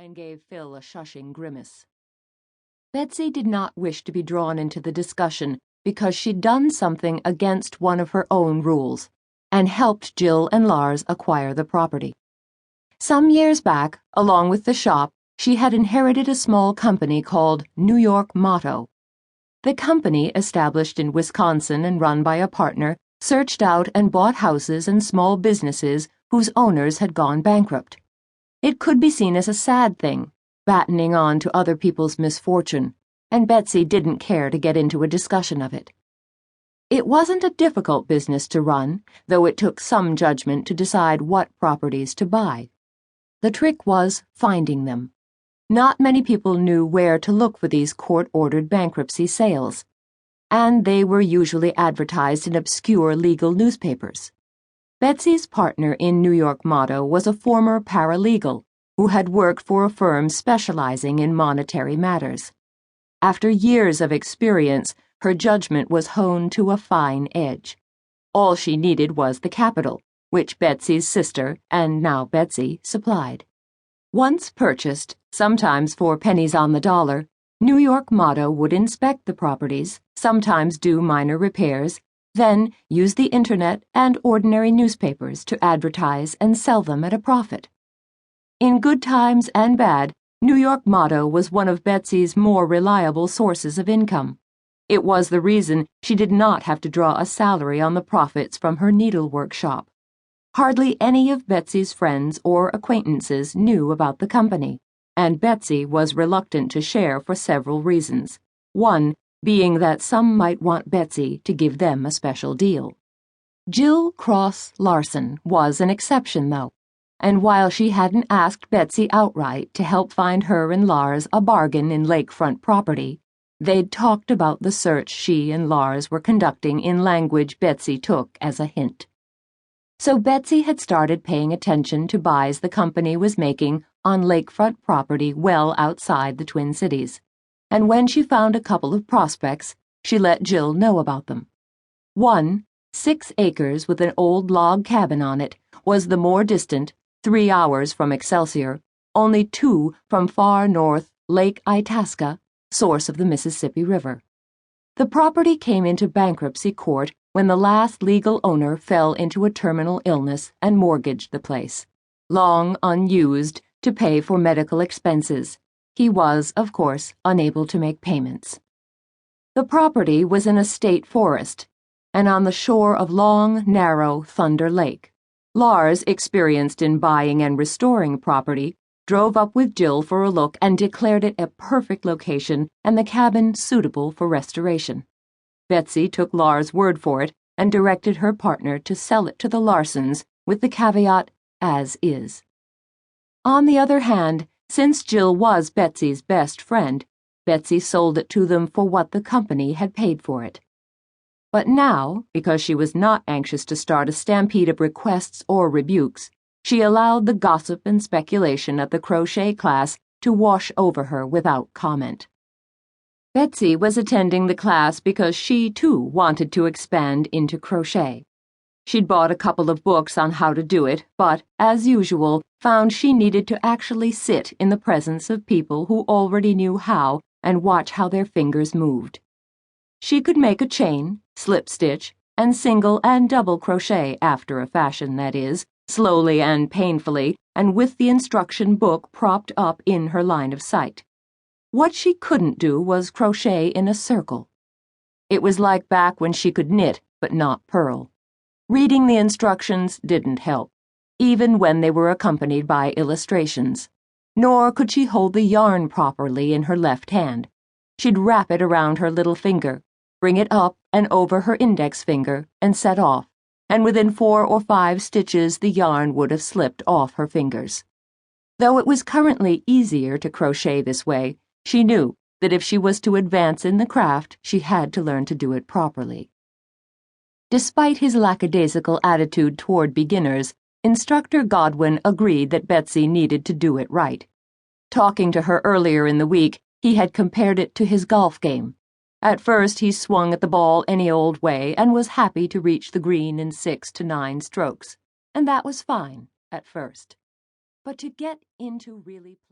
and gave Phil a shushing grimace. Betsy did not wish to be drawn into the discussion because she'd done something against one of her own rules and helped Jill and Lars acquire the property. Some years back, along with the shop, she had inherited a small company called New York POW. The company, established in Wisconsin and run by a partner, searched out and bought houses and small businesses whose owners had gone bankrupt. It could be seen as a sad thing, battening on to other people's misfortune, and Betsy didn't care to get into a discussion of it. It wasn't a difficult business to run, though it took some judgment to decide what properties to buy. The trick was finding them. Not many people knew where to look for these court-ordered bankruptcy sales, and they were usually advertised in obscure legal newspapers. Betsy's partner in New York POW was a former paralegal who had worked for a firm specializing in monetary matters. After years of experience, her judgment was honed to a fine edge. All she needed was the capital, which Betsy's sister, and now Betsy, supplied. Once purchased, sometimes for pennies on the dollar, New York POW would inspect the properties, sometimes do minor repairs, then use the internet and ordinary newspapers to advertise and sell them at a profit. In good times and bad, New York POW was one of Betsy's more reliable sources of income. It was the reason she did not have to draw a salary on the profits from her needlework shop. Hardly any of Betsy's friends or acquaintances knew about the company, and Betsy was reluctant to share for several reasons. One being that some might want Betsy to give them a special deal. Jill Cross Larson was an exception, though, and while she hadn't asked Betsy outright to help find her and Lars a bargain in lakefront property, they'd talked about the search she and Lars were conducting in language Betsy took as a hint. So Betsy had started paying attention to buys the company was making on lakefront property well outside the Twin Cities, and when she found a couple of prospects, she let Jill know about them. One, 6 acres with an old log cabin on it, was the more distant, 3 hours from Excelsior, only 2 from far north Lake Itasca, source of the Mississippi River. The property came into bankruptcy court when the last legal owner fell into a terminal illness and mortgaged the place, long unused, to pay for medical expenses. He was, of course, unable to make payments. The property was in a state forest and on the shore of long, narrow Thunder Lake. Lars, experienced in buying and restoring property, drove up with Jill for a look and declared it a perfect location and the cabin suitable for restoration. Betsy took Lars' word for it and directed her partner to sell it to the Larsons with the caveat, as is. On the other hand, since Jill was Betsy's best friend, Betsy sold it to them for what the company had paid for it. But now, because she was not anxious to start a stampede of requests or rebukes, she allowed the gossip and speculation at the crochet class to wash over her without comment. Betsy was attending the class because she, too, wanted to expand into crochet. She'd bought a couple of books on how to do it, but, as usual, found she needed to actually sit in the presence of people who already knew how and watch how their fingers moved. She could make a chain, slip stitch, and single and double crochet after a fashion, that is, slowly and painfully, and with the instruction book propped up in her line of sight. What she couldn't do was crochet in a circle. It was like back when she could knit but not purl. Reading the instructions didn't help, even when they were accompanied by illustrations. Nor could she hold the yarn properly in her left hand. She'd wrap it around her little finger, bring it up and over her index finger, and set off, and within 4 or 5 stitches the yarn would have slipped off her fingers. Though it was currently easier to crochet this way, she knew that if she was to advance in the craft, she had to learn to do it properly. Despite his lackadaisical attitude toward beginners, Instructor Godwin agreed that Betsy needed to do it right. Talking to her earlier in the week, he had compared it to his golf game. At first, he swung at the ball any old way and was happy to reach the green in 6 to 9 strokes, and that was fine at first. But to get into really